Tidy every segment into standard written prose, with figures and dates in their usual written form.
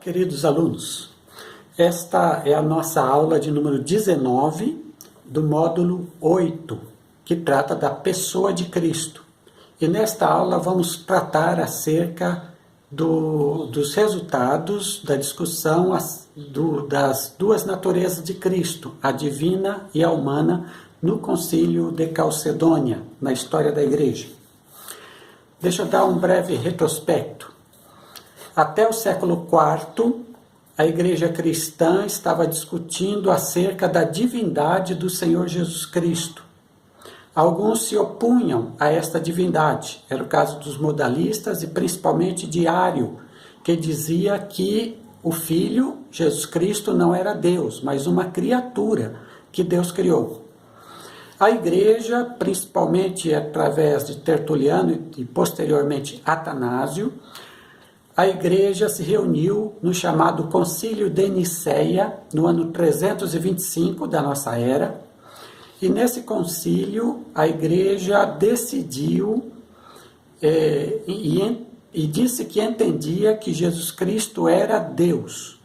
queridos alunos. Esta é a nossa aula de número 19 do módulo 8, que trata da pessoa de Cristo. E nesta aula vamos tratar acerca dos resultados da discussão das duas naturezas de Cristo, a divina e a humana, no Concílio de Calcedônia, na história da Igreja. Deixa eu dar um breve retrospecto. Até o século IV, a Igreja cristã estava discutindo acerca da divindade do Senhor Jesus Cristo. Alguns se opunham a esta divindade. Era o caso dos modalistas e principalmente de Ário, que dizia que o Filho, Jesus Cristo, não era Deus, mas uma criatura que Deus criou. A Igreja, principalmente através de Tertuliano e posteriormente Atanásio, a Igreja se reuniu no chamado Concílio de Nicéia, no ano 325 da nossa era, e nesse concílio a Igreja decidiu e disse que entendia que Jesus Cristo era Deus.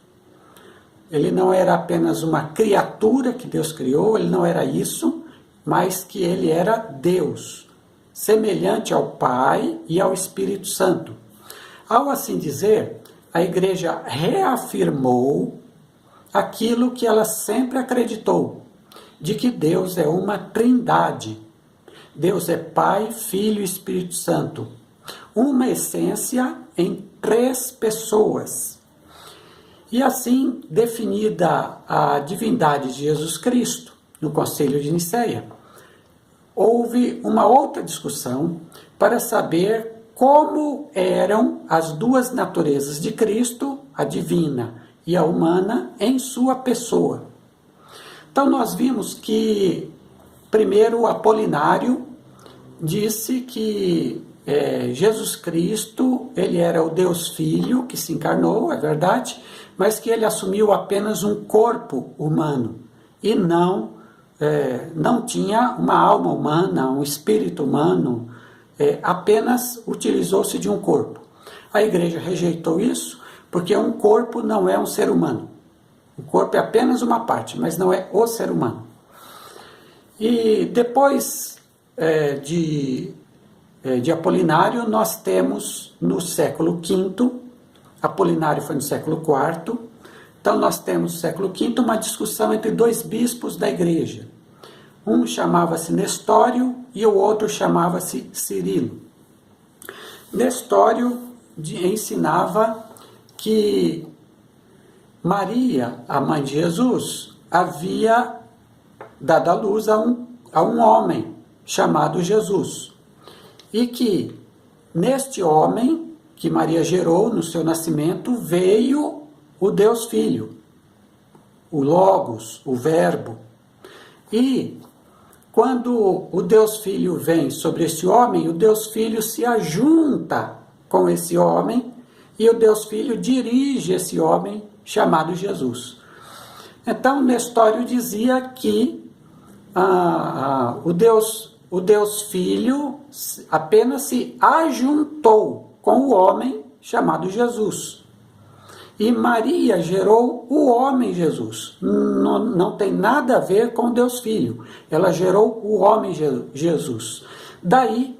Ele não era apenas uma criatura que Deus criou, ele não era isso, mas que ele era Deus, semelhante ao Pai e ao Espírito Santo. Ao assim dizer, a Igreja reafirmou aquilo que ela sempre acreditou, de que Deus é uma trindade. Deus é Pai, Filho e Espírito Santo. Uma essência em três pessoas. E assim, definida a divindade de Jesus Cristo, no Concílio de Nicéia, houve uma outra discussão para saber como eram as duas naturezas de Cristo, a divina e a humana, em sua pessoa. Então nós vimos que, primeiro, Apolinário disse que Jesus Cristo, ele era o Deus Filho que se encarnou, é verdade, mas que ele assumiu apenas um corpo humano e não tinha uma alma humana, um espírito humano, apenas utilizou-se de um corpo. A Igreja rejeitou isso porque um corpo não é um ser humano. O corpo é apenas uma parte, mas não é o ser humano. E depois de Apolinário, nós temos no século V, Apolinário foi no século IV, então nós temos no século V uma discussão entre dois bispos da Igreja. Um chamava-se Nestório e o outro chamava-se Cirilo. Nestório ensinava que Maria, a mãe de Jesus, havia dado à luz a um homem chamado Jesus. E que neste homem que Maria gerou no seu nascimento veio o Deus Filho, o Logos, o Verbo. E quando o Deus Filho vem sobre esse homem, o Deus Filho se ajunta com esse homem e o Deus Filho dirige esse homem chamado Jesus. Então, Nestório dizia que o Deus Filho apenas se ajuntou com o homem chamado Jesus. E Maria gerou o homem Jesus. Não tem nada a ver com Deus Filho. Ela gerou o homem Jesus. Daí,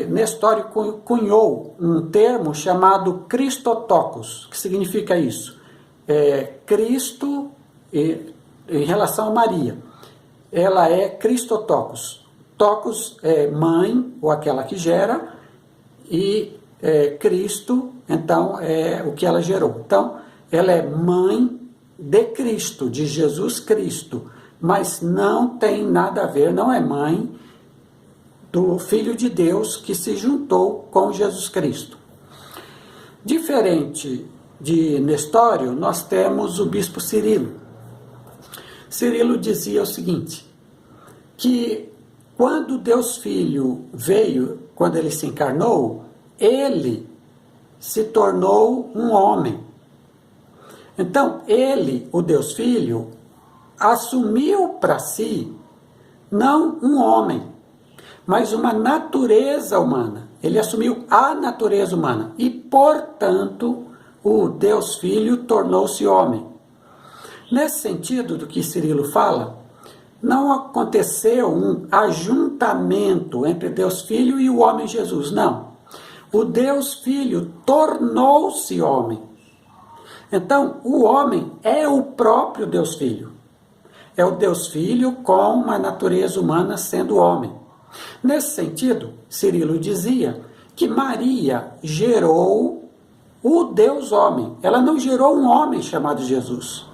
Nestório cunhou um termo chamado Christotokos. Que significa isso? Cristo em relação a Maria. Ela é Christotokos. Tokos é mãe, ou aquela que gera, e Cristo, então, é o que ela gerou. Então, ela é mãe de Cristo, de Jesus Cristo, mas não tem nada a ver, não é mãe do Filho de Deus que se juntou com Jesus Cristo. Diferente de Nestório, nós temos o bispo Cirilo. Cirilo dizia o seguinte, que quando Deus Filho veio, quando ele se encarnou, ele se tornou um homem. Então, ele, o Deus Filho, assumiu para si, não um homem, mas uma natureza humana. Ele assumiu a natureza humana e, portanto, o Deus Filho tornou-se homem. Nesse sentido do que Cirilo fala, não aconteceu um ajuntamento entre Deus Filho e o homem Jesus, não. O Deus Filho tornou-se homem. Então, o homem é o próprio Deus Filho. É o Deus Filho com uma natureza humana sendo homem. Nesse sentido, Cirilo dizia que Maria gerou o Deus homem. Ela não gerou um homem chamado Jesus.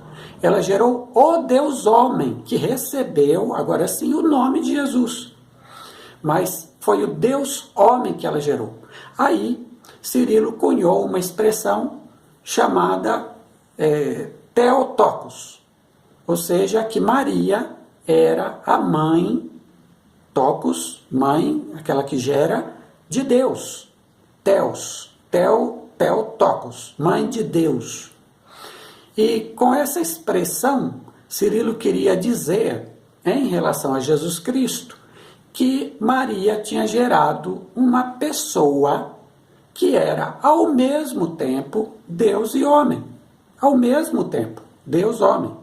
Ela gerou o Deus homem, que recebeu, agora sim, o nome de Jesus. Mas foi o Deus homem que ela gerou. Aí, Cirilo cunhou uma expressão chamada Theotokos, ou seja, que Maria era a mãe, Tokos, mãe, aquela que gera, de Deus. Theotokos, mãe de Deus. E com essa expressão, Cirilo queria dizer, em relação a Jesus Cristo, que Maria tinha gerado uma pessoa que era, ao mesmo tempo, Deus e homem. Ao mesmo tempo, Deus e homem.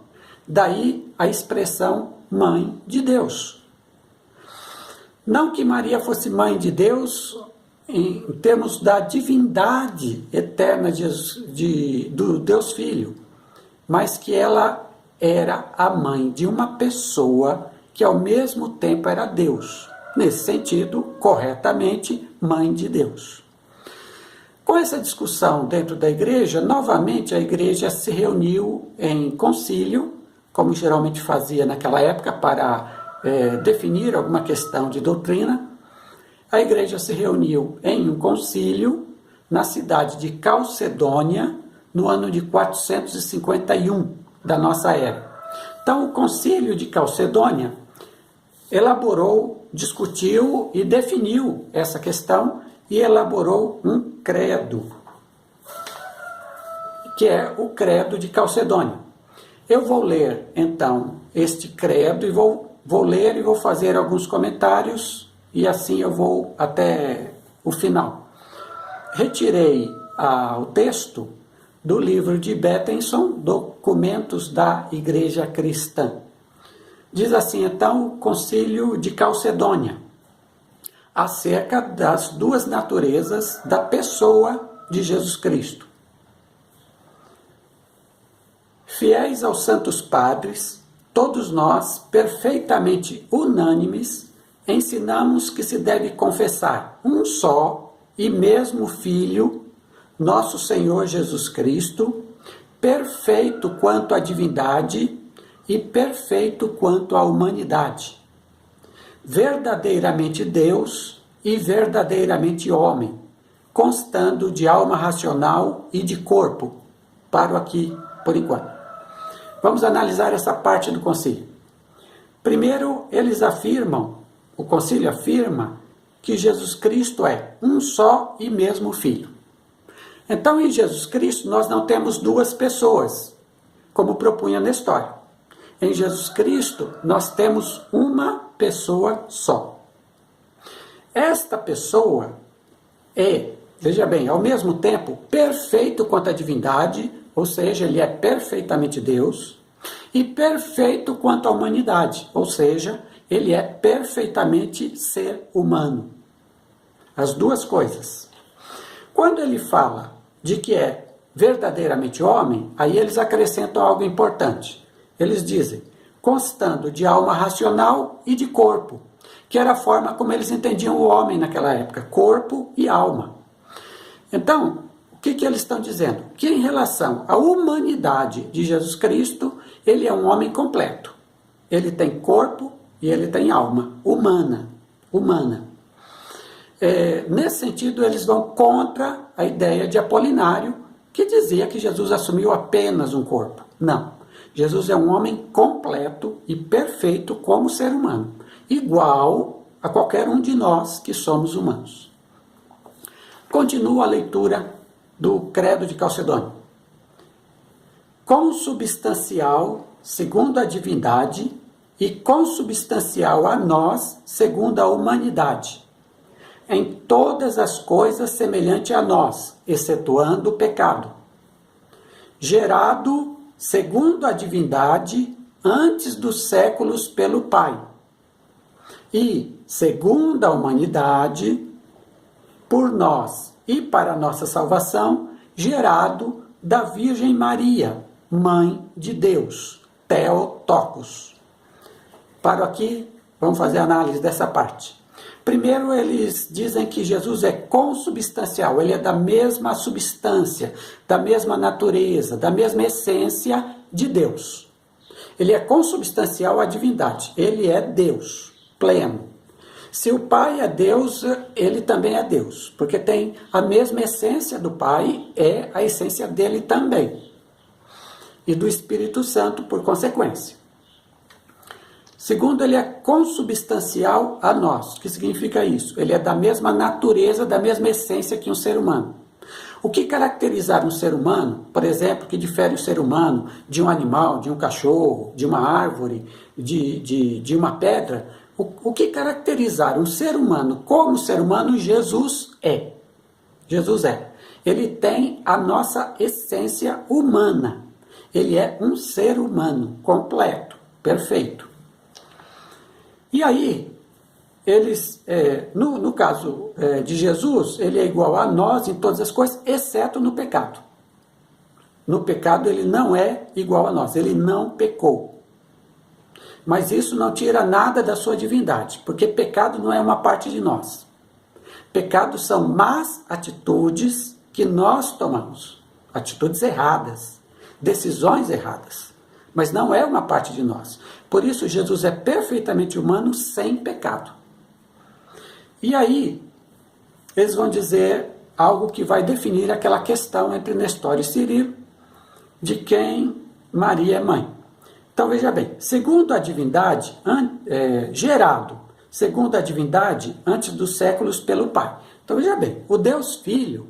Daí a expressão mãe de Deus. Não que Maria fosse mãe de Deus em termos da divindade eterna do Deus Filho, mas que ela era a mãe de uma pessoa que ao mesmo tempo era Deus. Nesse sentido, corretamente, mãe de Deus. Com essa discussão dentro da igreja, novamente a igreja se reuniu em concílio, como geralmente fazia naquela época para definir alguma questão de doutrina. A igreja se reuniu em um concílio na cidade de Calcedônia, no ano de 451 da nossa era. Então, o concílio de Calcedônia elaborou, discutiu e definiu essa questão e elaborou um credo, que é o credo de Calcedônia. Eu vou ler, então, este credo e vou ler e vou fazer alguns comentários e assim eu vou até o final. Retirei o texto do livro de Bettenson, Documentos da Igreja Cristã. Diz assim, então, o Concílio de Calcedônia, acerca das duas naturezas da pessoa de Jesus Cristo. Fiéis aos santos padres, todos nós, perfeitamente unânimes, ensinamos que se deve confessar um só e mesmo Filho, nosso Senhor Jesus Cristo, perfeito quanto à divindade e perfeito quanto à humanidade, verdadeiramente Deus e verdadeiramente homem, constando de alma racional e de corpo. Paro aqui por enquanto. Vamos analisar essa parte do concílio. Primeiro, o concílio afirma que Jesus Cristo é um só e mesmo Filho. Então, em Jesus Cristo, nós não temos duas pessoas, como propunha Nestório. Em Jesus Cristo, nós temos uma pessoa só. Esta pessoa é, veja bem, ao mesmo tempo, perfeito quanto à divindade, ou seja, ele é perfeitamente Deus, e perfeito quanto à humanidade, ou seja, ele é perfeitamente ser humano. As duas coisas. Quando ele fala de que é verdadeiramente homem, aí eles acrescentam algo importante. Eles dizem, constando de alma racional e de corpo, que era a forma como eles entendiam o homem naquela época, corpo e alma. Então, o que eles estão dizendo? Que em relação à humanidade de Jesus Cristo, ele é um homem completo. Ele tem corpo e ele tem alma, humana. Nesse sentido, eles vão contra a ideia de Apolinário, que dizia que Jesus assumiu apenas um corpo. Não. Jesus é um homem completo e perfeito como ser humano, igual a qualquer um de nós que somos humanos. Continua a leitura do Credo de Calcedônia. Consubstancial, segundo a divindade, e consubstancial a nós, segundo a humanidade. Em todas as coisas semelhante a nós, excetuando o pecado. gerado segundo a divindade antes dos séculos pelo Pai, e segundo a humanidade, por nós e para nossa salvação, gerado da Virgem Maria, Mãe de Deus, Theotokos. Paro aqui, vamos fazer a análise dessa parte. Primeiro, eles dizem que Jesus é consubstancial, ele é da mesma substância, da mesma natureza, da mesma essência de Deus. Ele é consubstancial à divindade, ele é Deus, pleno. Se o Pai é Deus, ele também é Deus, porque tem a mesma essência do Pai, é a essência dele também. E do Espírito Santo, por consequência. Segundo, ele é consubstancial a nós. O que significa isso? Ele é da mesma natureza, da mesma essência que um ser humano. O que caracterizar um ser humano, por exemplo, que difere o ser humano de um animal, de um cachorro, de uma árvore, de uma pedra, o que caracterizar um ser humano como ser humano, Jesus é. Jesus é. Ele tem a nossa essência humana. Ele é um ser humano completo, perfeito. E aí, eles, no caso de Jesus, ele é igual a nós em todas as coisas, exceto no pecado. No pecado ele não é igual a nós, ele não pecou. Mas isso não tira nada da sua divindade, porque pecado não é uma parte de nós. Pecado são más atitudes que nós tomamos, atitudes erradas, decisões erradas. Mas não é uma parte de nós. Por isso, Jesus é perfeitamente humano, sem pecado. E aí, eles vão dizer algo que vai definir aquela questão entre Nestor e Cirilo, de quem Maria é mãe. Então, veja bem, segundo a divindade, gerado, segundo a divindade, antes dos séculos pelo Pai. Então, veja bem, o Deus Filho,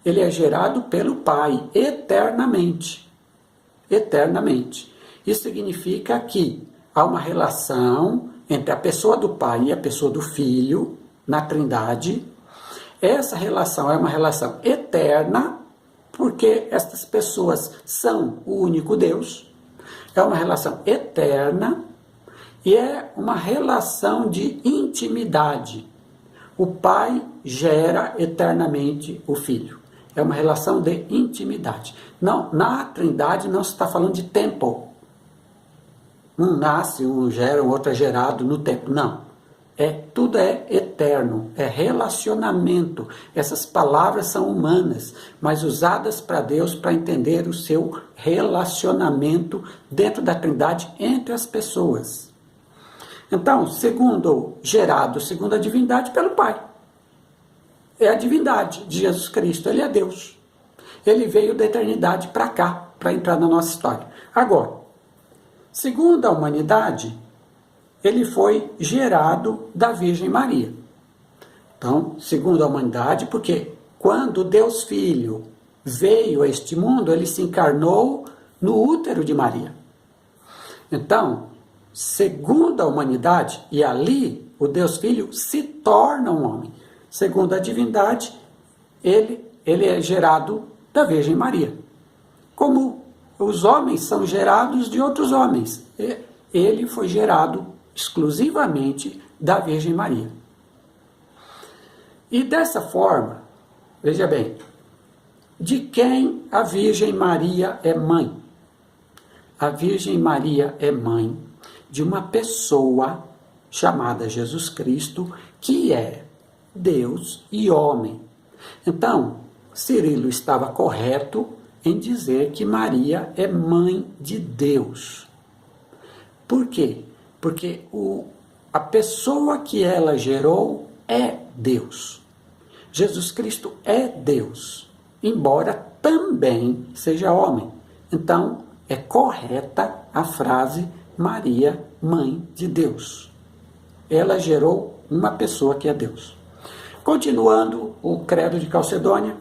ele é gerado pelo Pai, eternamente. Eternamente. Isso significa que há uma relação entre a pessoa do Pai e a pessoa do Filho, na Trindade. Essa relação é uma relação eterna, porque estas pessoas são o único Deus. É uma relação eterna e é uma relação de intimidade. O Pai gera eternamente o Filho. É uma relação de intimidade. Não, na Trindade não se está falando de tempo. Um nasce, um gera, o outro é gerado no tempo. Não. Tudo é eterno, é relacionamento. Essas palavras são humanas, mas usadas para Deus para entender o seu relacionamento dentro da Trindade entre as pessoas. Então, segundo gerado, segundo a divindade, pelo Pai. É a divindade de Jesus Cristo, ele é Deus. Ele veio da eternidade para cá, para entrar na nossa história. Agora, segundo a humanidade, ele foi gerado da Virgem Maria. Então, segundo a humanidade, porque quando Deus Filho veio a este mundo, ele se encarnou no útero de Maria. Então, segundo a humanidade, e ali o Deus Filho se torna um homem. Segundo a divindade, ele é gerado da Virgem Maria. Como os homens são gerados de outros homens, ele foi gerado exclusivamente da Virgem Maria. E dessa forma, veja bem, de quem a Virgem Maria é mãe? A Virgem Maria é mãe de uma pessoa chamada Jesus Cristo, que é Deus e homem. Então, Cirilo estava correto em dizer que Maria é mãe de Deus. Por quê? Porque a pessoa que ela gerou é Deus. Jesus Cristo é Deus, embora também seja homem. Então, é correta a frase Maria, mãe de Deus. Ela gerou uma pessoa que é Deus. Continuando o credo de Calcedônia,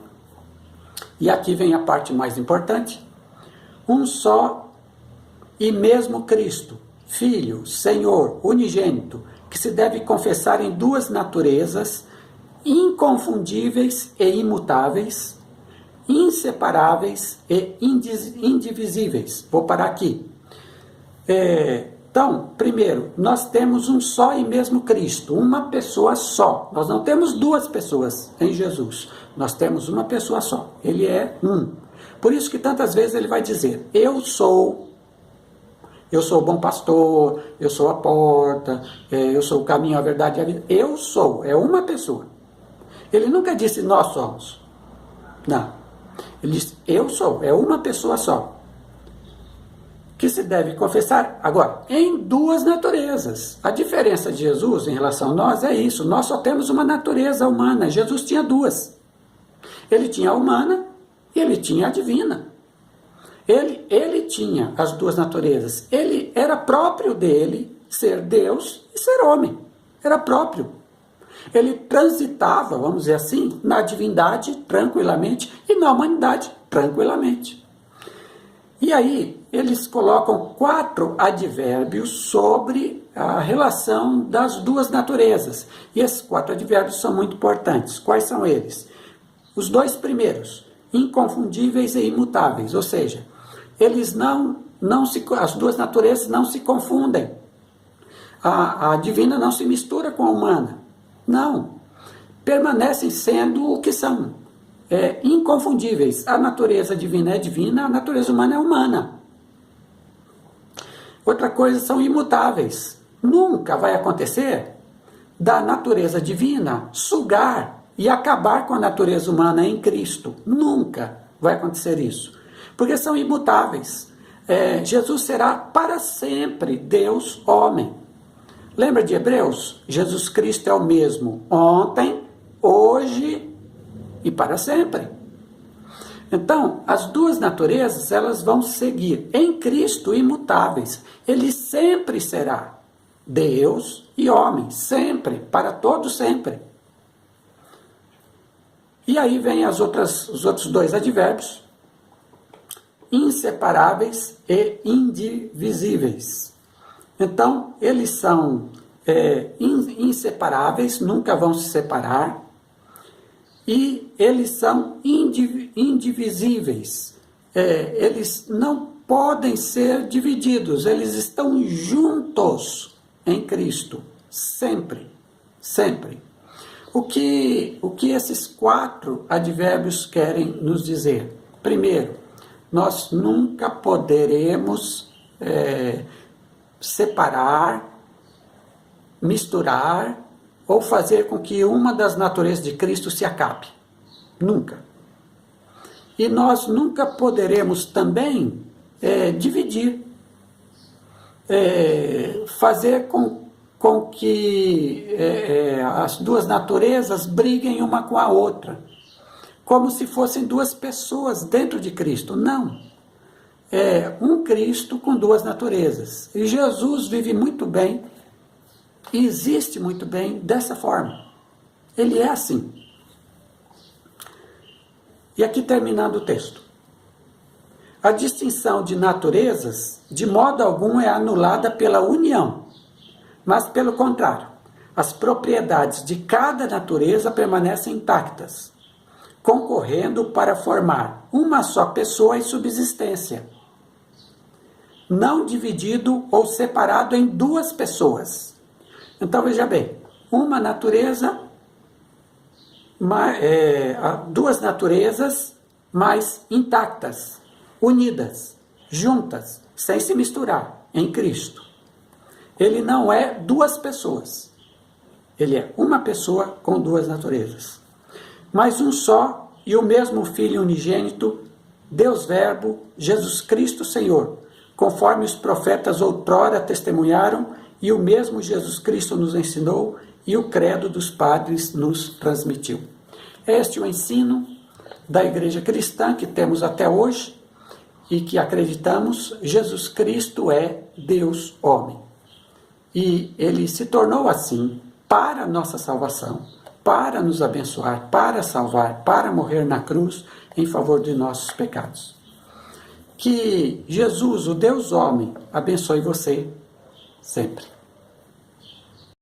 e aqui vem a parte mais importante: um só e mesmo Cristo, Filho, Senhor, unigênito, que se deve confessar em duas naturezas, inconfundíveis e imutáveis, inseparáveis e indivisíveis. Vou parar aqui. Então, primeiro, nós temos um só e mesmo Cristo, uma pessoa só. Nós não temos duas pessoas em Jesus, nós temos uma pessoa só. Ele é um. Por isso que tantas vezes ele vai dizer, eu sou o bom pastor, eu sou a porta, eu sou o caminho, a verdade e a vida. Eu sou, é uma pessoa. Ele nunca disse nós somos. Não. Ele disse eu sou, é uma pessoa só. Que se deve confessar, agora, em duas naturezas. A diferença de Jesus em relação a nós é isso, nós só temos uma natureza humana, Jesus tinha duas. Ele tinha a humana e ele tinha a divina. Ele tinha as duas naturezas, ele era próprio dele ser Deus e ser homem, era próprio. Ele transitava, vamos dizer assim, na divindade tranquilamente e na humanidade tranquilamente. E aí, eles colocam 4 advérbios sobre a relação das duas naturezas. E esses 4 advérbios são muito importantes. Quais são eles? Os 2 primeiros, inconfundíveis e imutáveis, ou seja, eles as duas naturezas não se confundem. A divina não se mistura com a humana. Não. Permanecem sendo o que são. Inconfundíveis. A natureza divina é divina, a natureza humana é humana. Outra coisa, são imutáveis. Nunca vai acontecer da natureza divina sugar e acabar com a natureza humana em Cristo. Nunca vai acontecer isso. Porque são imutáveis. Jesus será para sempre Deus homem. Lembra de Hebreus? Jesus Cristo é o mesmo ontem, hoje e para sempre. Então, as duas naturezas, elas vão seguir em Cristo imutáveis. Ele sempre será Deus e homem, sempre, para todo sempre. E aí vem os outros 2 advérbios, inseparáveis e indivisíveis. Então, eles são inseparáveis, nunca vão se separar, e eles são indivisíveis. Eles não podem ser divididos, eles estão juntos em Cristo, sempre, sempre. O que esses 4 advérbios querem nos dizer? Primeiro, nós nunca poderemos separar, misturar ou fazer com que uma das naturezas de Cristo se acabe. Nunca. E nós nunca poderemos também dividir, fazer com que as duas naturezas briguem uma com a outra, como se fossem 2 pessoas dentro de Cristo. Não. É um Cristo com 2 naturezas. E Jesus vive muito bem e existe muito bem dessa forma. Ele é assim. E aqui terminando o texto. A distinção de naturezas, de modo algum, é anulada pela união, mas pelo contrário, as propriedades de cada natureza permanecem intactas, concorrendo para formar uma só pessoa e subsistência, não dividido ou separado em 2 pessoas. Então veja bem, uma natureza, 2 naturezas, mas intactas, unidas, juntas, sem se misturar em Cristo. Ele não é 2 pessoas, ele é uma pessoa com 2 naturezas. Mas um só e o mesmo Filho unigênito, Deus Verbo, Jesus Cristo Senhor, conforme os profetas outrora testemunharam, e o mesmo Jesus Cristo nos ensinou, e o credo dos padres nos transmitiu. Este é o ensino da igreja cristã que temos até hoje, e que acreditamos, Jesus Cristo é Deus homem. E ele se tornou assim para a nossa salvação, para nos abençoar, para salvar, para morrer na cruz em favor de nossos pecados. Que Jesus, o Deus homem, abençoe você sempre.